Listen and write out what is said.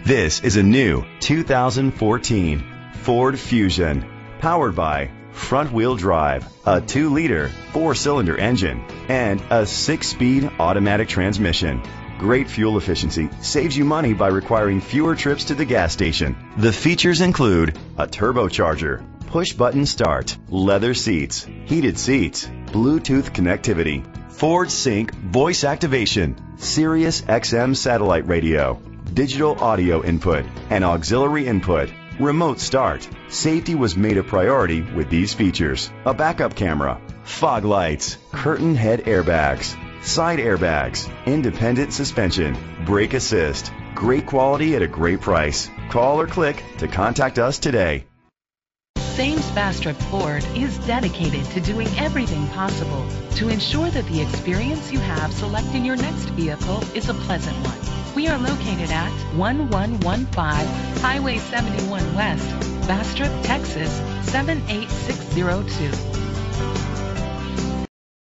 This is a new 2014 Ford Fusion, powered by front-wheel drive, a 2-liter 4-cylinder engine, and a 6-speed automatic transmission. Great fuel efficiency saves you money by requiring fewer trips to the gas station. The features include a turbocharger, push-button start, leather seats, heated seats, Bluetooth connectivity, Ford Sync voice activation, Sirius XM satellite radio, digital audio input, and auxiliary input, remote start. Safety was made a priority with these features: a backup camera, fog lights, curtain head airbags, side airbags, independent suspension, brake assist. Great quality at a great price. Call or click to contact us today. Thames Bastrop Ford is dedicated to doing everything possible to ensure that the experience you have selecting your next vehicle is a pleasant one. We are located at 1115 Highway 71 West, Bastrop, Texas 78602.